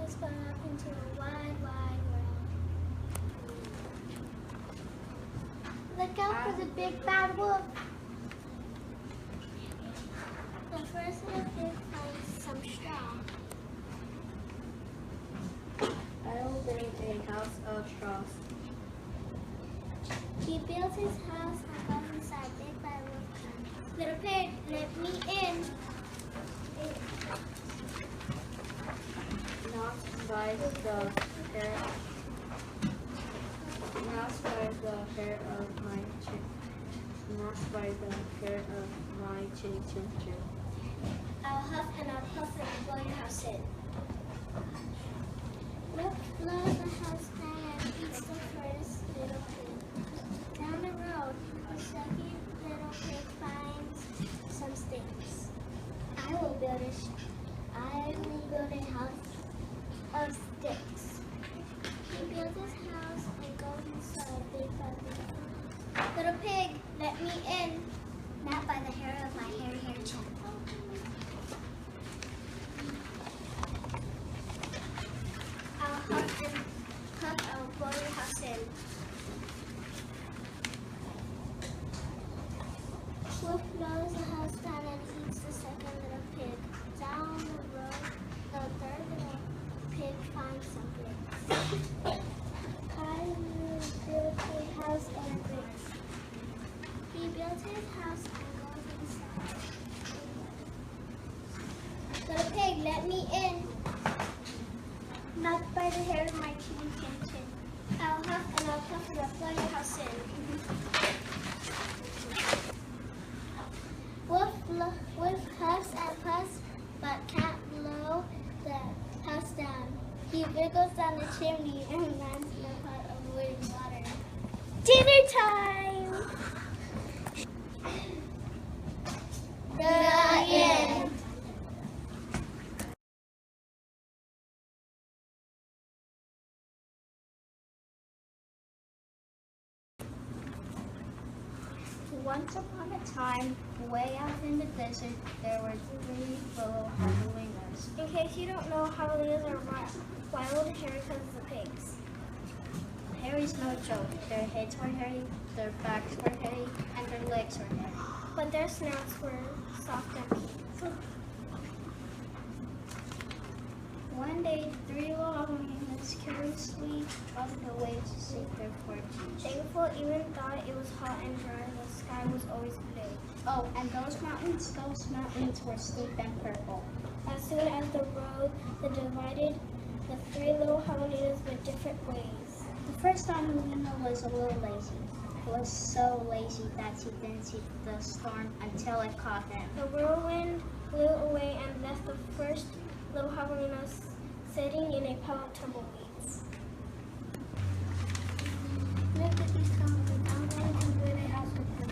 has gone up into a wide, wide world. Look out for the big bad wolf. The first little pig finds some straw. I will build a house of straws. He built his house and got inside. Big bad wolf comes. Little pig, let me in. Not by the hair. Not by the hair of my chin. Not by the hair of my chinny chin chin. I'll huff and I'll puff and blow your house in. Look, blow the house down and eats the first little pig. Down the road, the second little pig finds some sticks. I will build a house of sticks. He builds his house and goes inside. Big bad wolf. Little pig, let me in. Not by the hair of my hairy chin. I'll huff and puff, I'll blow your house in. Wolf blows the house down and eats the second little pig. Down the road, the third little pig finds some bricks. I will build a house of bricks. He built his house and goes inside. Little pig, let me in. Not by the hair of my chin chin. I'll huff and I'll puff and I'll blow your house in. Wolf huffs and puffs but can't blow the house down. He wriggles down the chimney and lands in a pot of boiling water. Dinner time! The end. Once upon a time, way out in the desert, there were 3 little javelinas. In case you don't know, javelinas are wild hairy cousins of pigs. Hairy's no joke. Their heads were hairy, their backs were hairy, and their legs were hairy. But their snouts were soft and pink. One day, 3 little javelinas curiously trotted away to seek their fortunes. Thankful even thought it was hot and dry. The sky was always blue. Oh, and those mountains were steep and purple. As soon as the road divided, the 3 little javelinas went different ways. The first javelina was a little lazy. He was so lazy that he didn't see the storm until it caught him. The whirlwind blew away and left the first little javelina sitting in a pile of tumbleweeds. Look at these tumbleweeds. I'm going to build a house with them.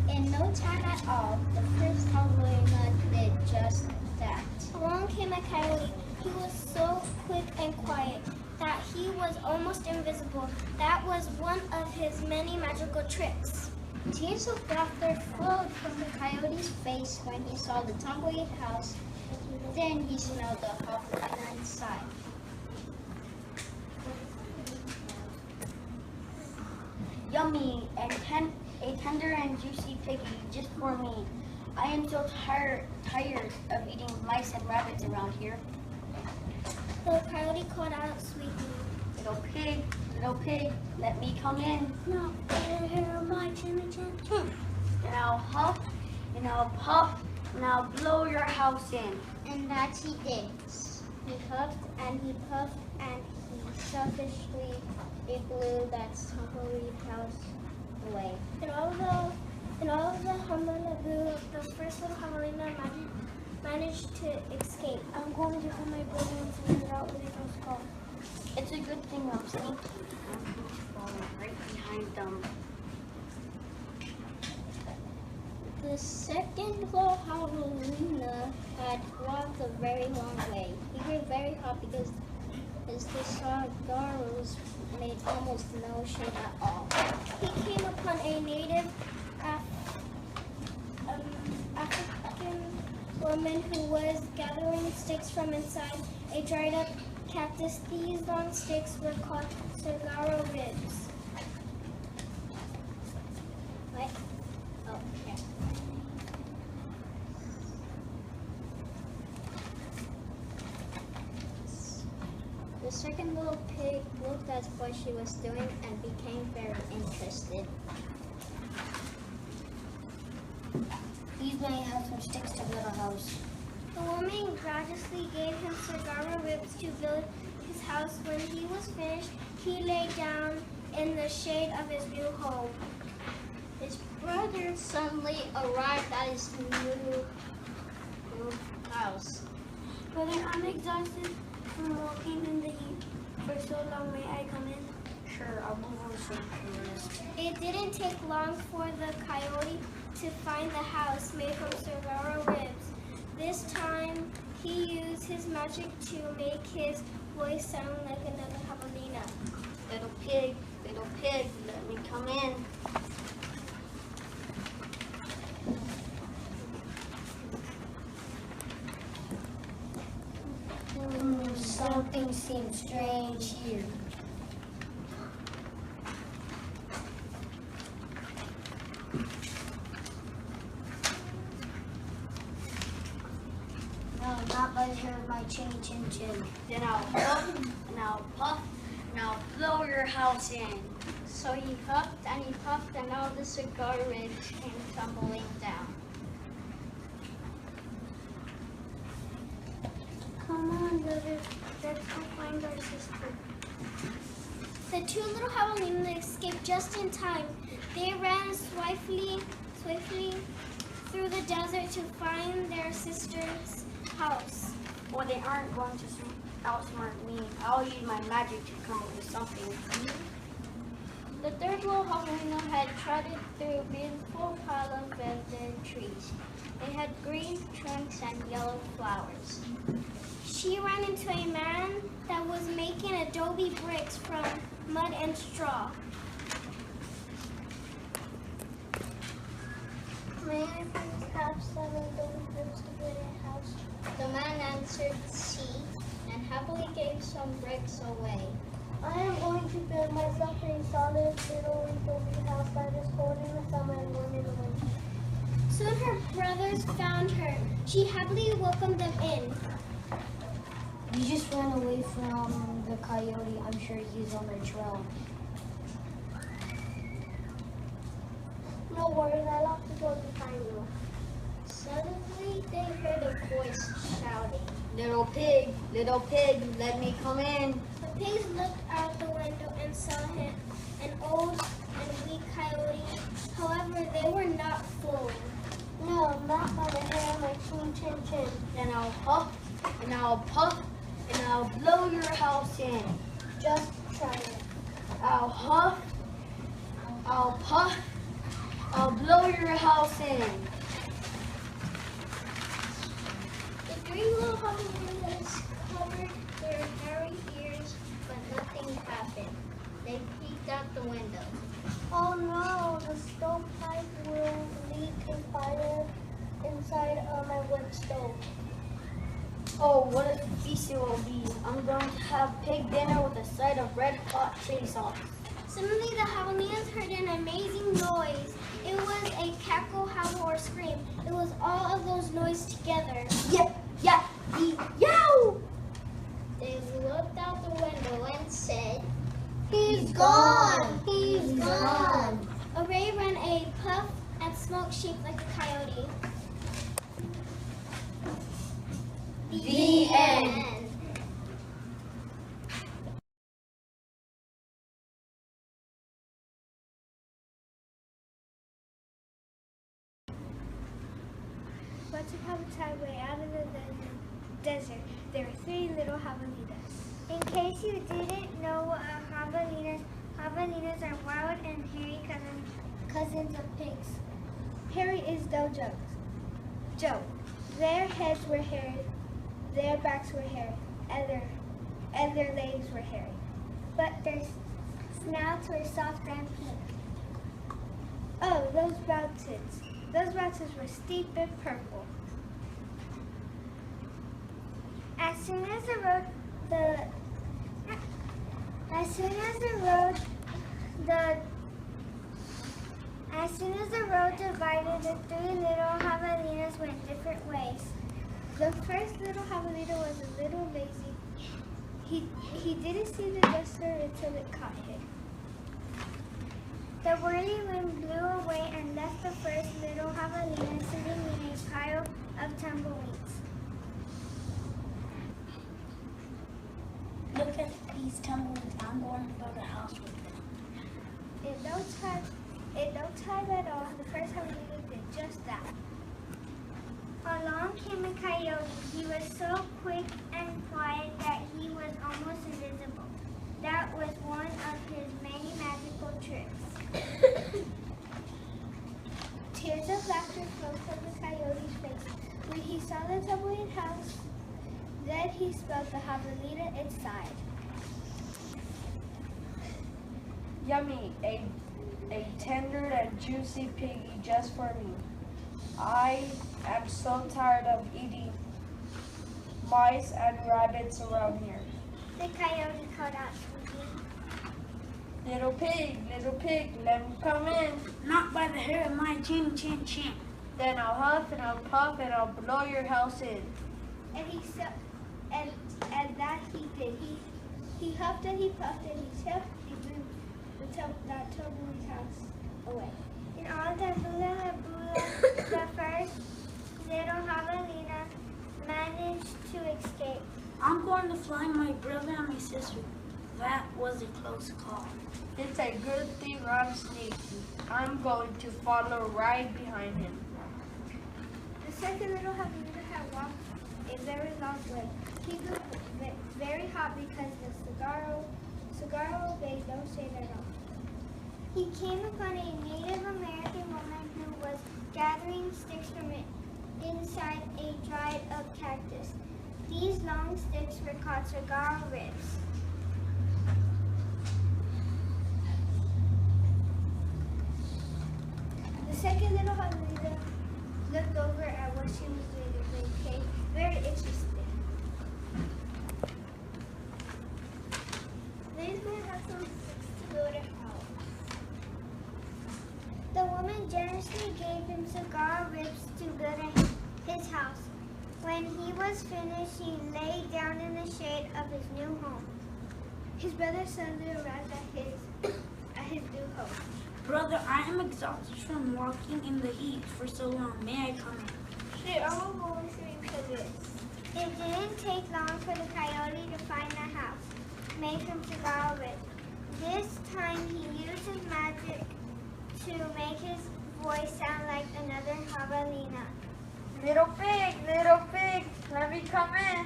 In no time at all, the first javelina did just that. Along came a coyote. He was so quick and quiet that he was almost invisible. That was one of his many magical tricks. Tears of laughter flowed from the coyote's face when he saw the tumbleweed house. Then he smelled the javelina inside. Yummy and a tender and juicy piggy just for me. I am so tired of eating mice and rabbits around here. The coyote called out sweetly, Little pig, let me come in. "No, here my chinny chin." And I'll huff, and I'll puff, and I'll blow your house in. And that he did. He huffed and he puffed and he selfishly blew that tumbleweed house away. In all of the hullabaloo, the first little javelina managed to escape. I'm going to put my brother and figure out where they both go. It's a good thing I'm sneaky. I'm falling right behind them. The second little javelina had walked a very long way. He grew very hot because the saguaros made almost no shade at all. He came upon a native African woman who was gathering sticks from inside a dried up cactus. These long sticks were called saguaro ribs. What? Oh, yeah. The second little pig looked at what she was doing and became very interested. These may have some sticks to build a house. The woman graciously gave him saguaro ribs to build his house. When he was finished, he lay down in the shade of his new home. His brother suddenly arrived at his new house. Brother, I'm exhausted from walking in the heat for so long. May I come in? Sure, I'll move over so you can rest. It didn't take long for the coyote to find the house made from saguaro ribs. This time, he used his magic to make his voice sound like another javelina. Little pig, let me come in. Something seems strange here. No, not by here, my chin. Then I'll puff, and I'll puff, and I'll blow your house in. So he huffed and he puffed, and all the cigar ribs came tumbling down. Come on, brother. Let's go find our sister. The two little javelinas escaped just in time. They ran swiftly through the desert to find their sister's house. Well, they aren't going to outsmart me. I'll use my magic to come up with something. The third little javelina had trotted through a beautiful pile of verdant trees. They had green trunks and yellow flowers. She ran into a man that was making adobe bricks from mud and straw. May I please have 7 adobe bricks to build a house? The man answered "Sí," and happily gave some bricks away. I am going to build myself a solid little adobe house that is cold in the summer and warm in the winter. Soon her brothers found her. She happily welcomed them in. You just ran away from the coyote. I'm sure he's on the trail. No worries, I'll have to go to find you. Suddenly they heard a voice shouting. Little pig, let me come in. The pigs looked out the window and saw him, an old and weak coyote. However, they were not fooled. No, not by the hair of my chin. Then I'll huff, and I'll puff, and I'll blow your house in. Just try it. I'll huff, I'll puff, I'll blow your house in. The three little javelinas covered their hairy ears, but nothing happened. They peeked out the window. Oh no, the stovepipe will leak a fire inside of my wood stove. Oh, what a feast it will be. I'm going to have pig dinner with a side of red hot chili sauce. Suddenly the javelinas heard an amazing noise. It was a cackle, howl, or scream. It was all of those noises together. Yow! They looked out the window and said, He's gone! He's gone! Away ran a puff and smoke shaped like a coyote. The end. Once upon a time, way out of the desert, there were 3 little javelinas. In case you didn't know what javelinas are wild and hairy cousins of pigs. Hairy is Joe. Their heads were hairy, their backs were hairy, and their legs were hairy. But their snouts were soft and pink. Oh, those bounces were steep and purple. soon as the road the as soon as the road divided, the three little javelinas went different ways. The first little javelina was a little lazy. He didn't see the duster until it caught him. The whirling wind blew away and left the first little javelina sitting in a pile of tumbleweeds. Look at these tumbleweeds. I'm going to build a house with them. It don't time at all. The first javelina did just that. Along came a coyote. He was so quick and quiet that he was almost invisible. That was one of his many magical tricks. Tears of laughter flowed from the coyote's face when he saw the tumbleweed house. Then he smelled the javelina inside. Yummy, a tender and juicy piggy just for me. I am so tired of eating mice and rabbits around here. The coyote called out sweetly. Little pig, let me come in. Not by the hair of my chin, chin, chin. Then I'll huff and I'll puff and I'll blow your house in. And that he did. He huffed and he puffed and he blew that tumbleweed house away. And all the bula, the first little javelina managed to escape. I'm going to find my brother and my sister. That was a close call. It's a good thing I'm sneaky. I'm going to follow right behind him. The second little javelina had walked a very long way. He grew very hot because the cigarro obeyed no shade at all. He came upon a Native American woman who was gathering sticks from it inside a dried up cactus. These long sticks were called cigarro ribs. The second little javelina looked over at what she was doing and became very interested. These men had some sticks to build a house. The woman generously gave him cigar ribs to build his house. When he was finished, he lay down in the shade of his new home. His brother suddenly arrived at his new home. Brother, I am exhausted from walking in the heat for so long. May I come in? Sure, I will go with you for this. It didn't take long for the coyote to find the house, made from cigar ribs. This time he used his magic to make his voice sound like another javelina. Little pig, let me come in.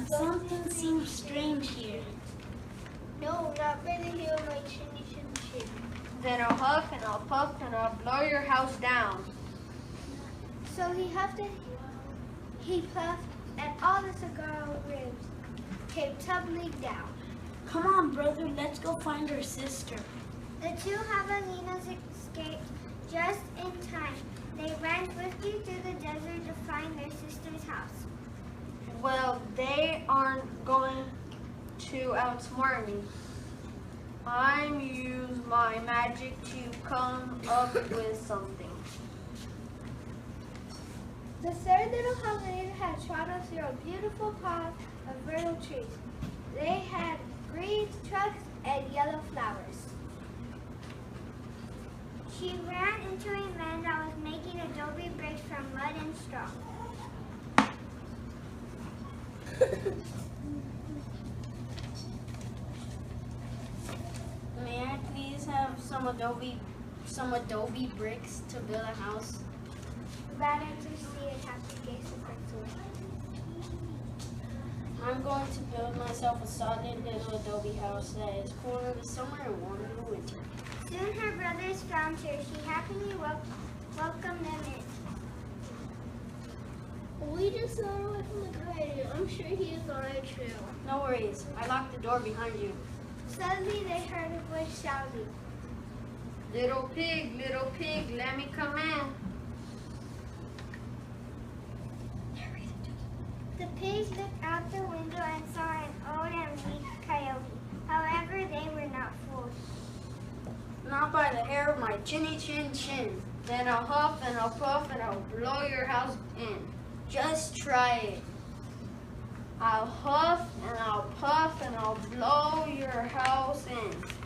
Something seems strange here. No, not by the heel of my chinny chin chin. Then I'll huff and I'll puff and I'll blow your house down. So he huffed and he puffed, and all the cigar ribs came tumbling down. Come on, brother, let's go find our sister. The two javelinas escaped just in time. They ran swiftly through the desert to find their sister's house. Well, they aren't going to outsmart me. I'm use my magic to come up with something. The third little javelina had trodden through a beautiful path of vernal trees. They had green trunks and yellow flowers. She ran into a man that was making adobe bricks from mud and straw. May I please have some adobe bricks to build a house? Ran into see a happy gaze of bricks away. I'm going to build myself a solid little adobe house that is cool in the summer and warm in the winter. Soon her brothers found her. She happily welcomed them in. We just got away from the coyote. I'm sure he is alright too. No worries, I locked the door behind you. Suddenly they heard a voice shouting. Little pig, let me come in. The pigs looked out the window and saw an old and weak coyote. However, they were not fooled. Not by the hair of my chinny chin chin. Then I'll huff and I'll puff and I'll blow your house in. Just try it. I'll huff and I'll puff and I'll blow your house in.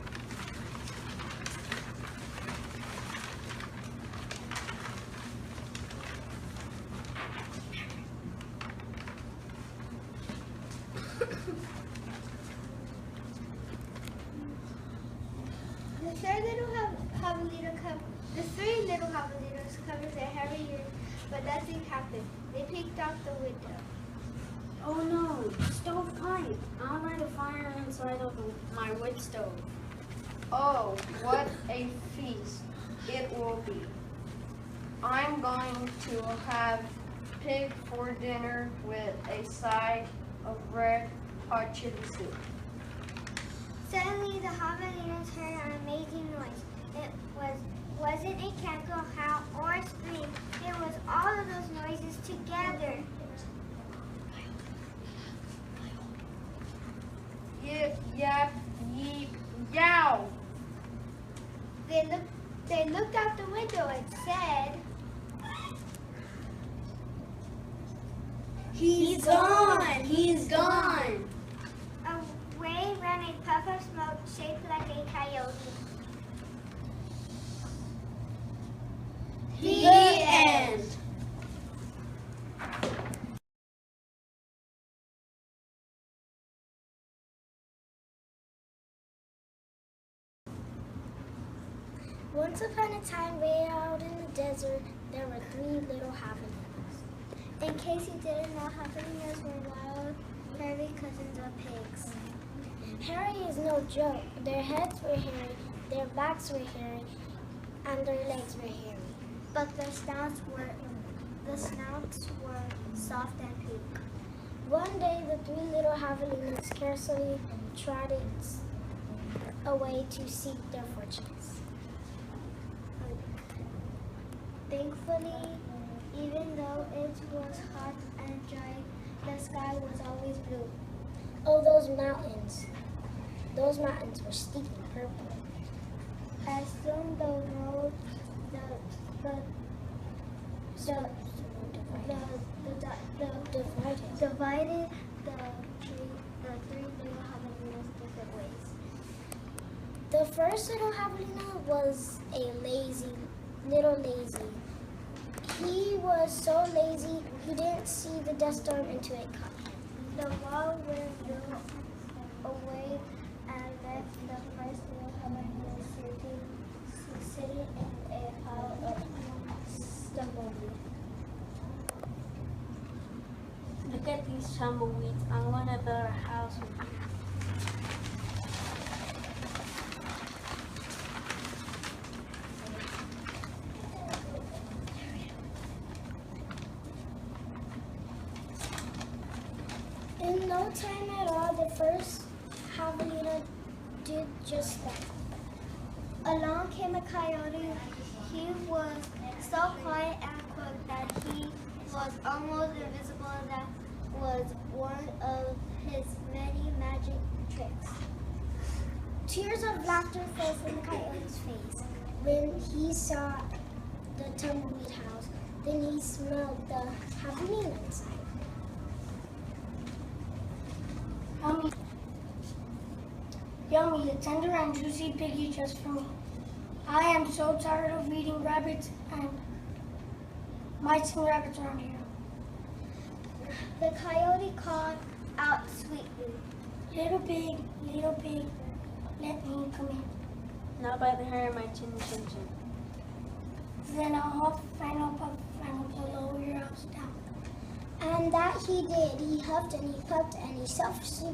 The three little javelitos covered their hairy ears, but nothing happened. They peeked out the window. Oh no, stovepipe. I'll light a fire inside of my wood stove. Oh, what a feast it will be. I'm going to have pig for dinner with a side of red hot chili soup. Suddenly, the javelinos heard an amazing noise. It wasn't a cackle, howl, or a scream. It was all of those noises together. Yip, yap, yeep, yow. They looked out the window and said, He's gone! He's gone! away ran a puff of smoke shaped like a coyote. The end. Once upon a time, way out in the desert, there were three little javelinos. In case you didn't know, javelinos were wild, hairy cousins of pigs. Hairy is no joke. Their heads were hairy, their backs were hairy, and their legs were hairy. But their snouts were soft and pink. One day, the three little javelinos carefully trotted away to seek their fortunes. Thankfully, even though it was hot and dry, the sky was always blue. Oh, those mountains. Those mountains were steep and purple. As soon the road, divided the three little javelinos different ways. The first little javelino was a little lazy. He was so lazy, he didn't see the dust storm until it caught him. The wild wind blew away and left the first little javelino sitting in a pile of tumbleweed. Look at these tumbleweeds. I'm going to build a house with you. In no time at all, the first javelino did just that. Along came a coyote. He was so quiet and quick that he was almost invisible. That was one of his many magic tricks. Tears of laughter fell from the coyote's face when he saw the tumbleweed house. Then he smelled the javelino inside. Yummy, a tender and juicy piggy just for me. I am so tired of eating rabbits and mice and rabbits around here. The coyote called out sweetly. Little pig, let me come in. Not by the hair of my chin chin chin. Then I'll huff and I'll puff and I'll blow your house down. And that he did. He huffed and he puffed and he selfishly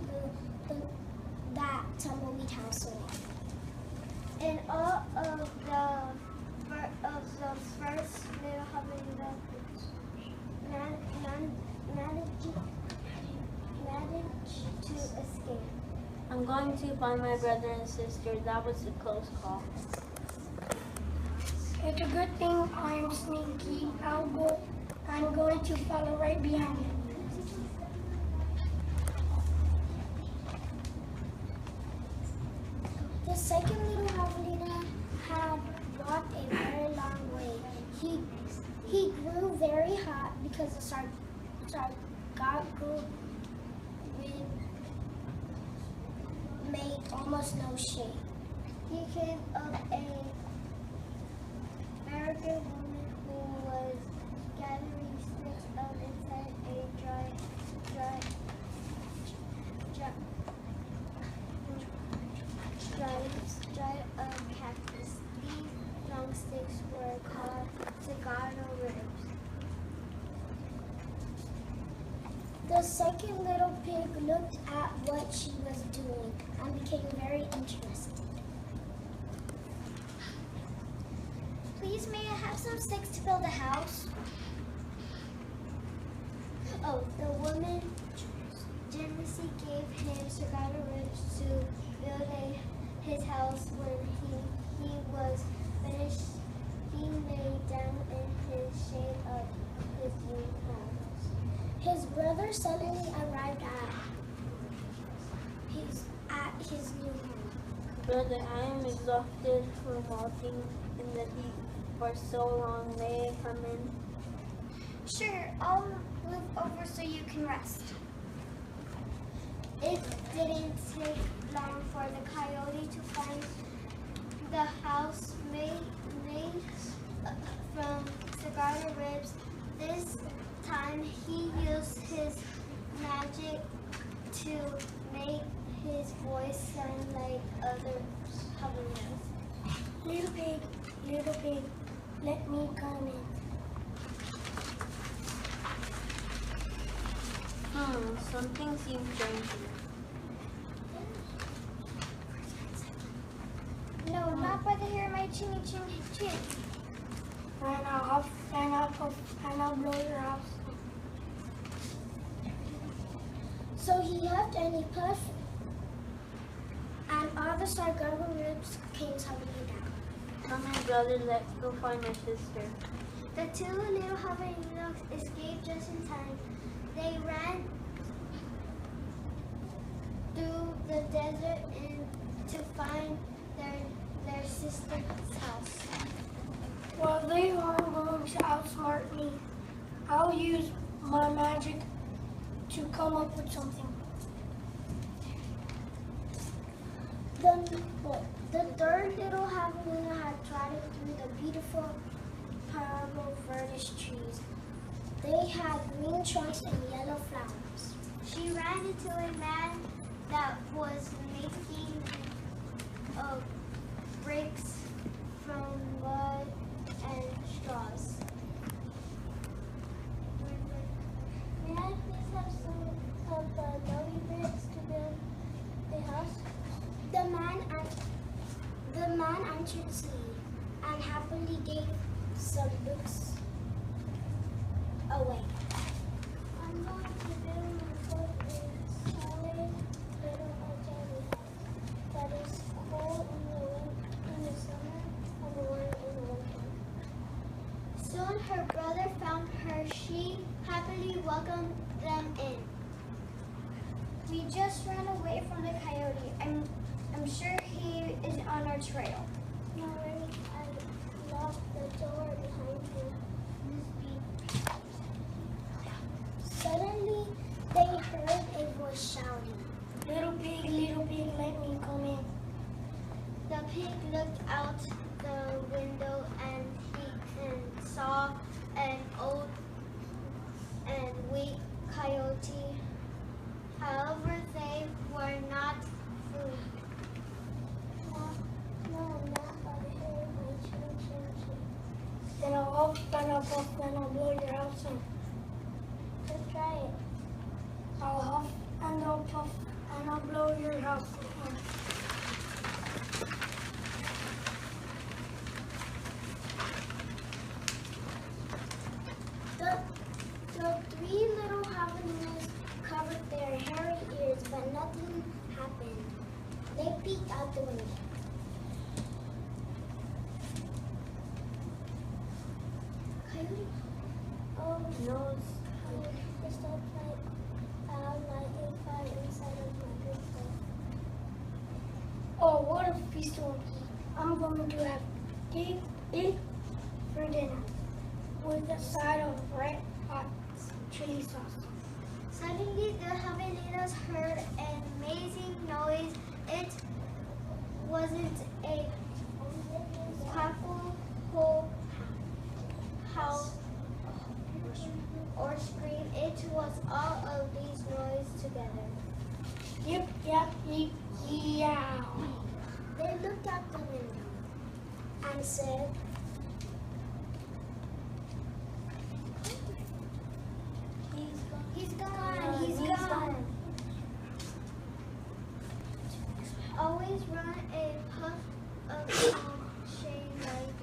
blew that tumbleweed house away. And all of the first little javelino managed to escape. I'm going to find my brother and sister. That was a close call. It's a good thing I'm sneaky. I'm going to follow right behind him. The second little javelina had walked a very long way. He grew very hot because the sargasso wind made almost no shade. He came up a American woman who was gathering sticks up inside a dry cactus. These long sticks were called cigarro ribs. The second little pig looked at what she was doing and became very interested. Please, may I have some sticks to build a house? Oh, the woman generously gave him cigarro ribs to build his house. When he was finished, he lay down in his shade of his new house. His brother suddenly arrived at his new home. Brother, I am exhausted from walking in the heat for so long. May I come in? Sure, I'll move over so you can rest. It didn't take long for the coyote to find the house made from cigarro ribs. This time he used his magic to make his voice sound like other javelinas. Little pig, let me come in. Something seems strange here. No, not by the hair of my chinny chin chin. And I'll huff, and I'll puff, and I'll blow your house. So he huffed and he puffed, and all the sargasso ribs came tumbling down. Come here, brother, let's go find my sister. The two little javelinas escaped just in time. They ran through the desert to find their sister's house. Well, they are going to outsmart me. I'll use my magic to come up with something. The third little javelina had trotted through the beautiful Palo Verdes trees. They had green trunks and yellow flowers. She ran into a man that was making bricks from mud and straws. May I please have some of the adobe bricks to build a house? The man answered sweetly and happily gave some bricks away. I'm going to build myself a solid little adobe house that is cool in the summer and warm in the winter. Soon her brother found her. She happily welcomed them in. We just ran away from the coyote. I'm sure he is on our trail. No worries, I locked the door behind him. Suddenly, they heard a voice shouting, little pig, let me come in." The pig looked out the window and saw an old and weak coyote. However, they were not food. No, not by the hair of my chin. Then I'll huff, and I'll puff, and I'll blow your house in. Let's try it. I'll huff, and I'll puff, and I'll blow your house in. The three little javelinas covered their hairy ears, but nothing happened. They peeked out the window. nose. The stovepipe light a fire inside of my window. Oh, what a feast it will be. I'm going to have big for dinner with a side of red hot chili sauce. Suddenly, the javelinas heard an amazing noise. It wasn't a cackle, howl, or scream. It was all of these noises together. Yip, yap, yip, yow. They looked out the window and said, He's gone. Always run a puff of shame like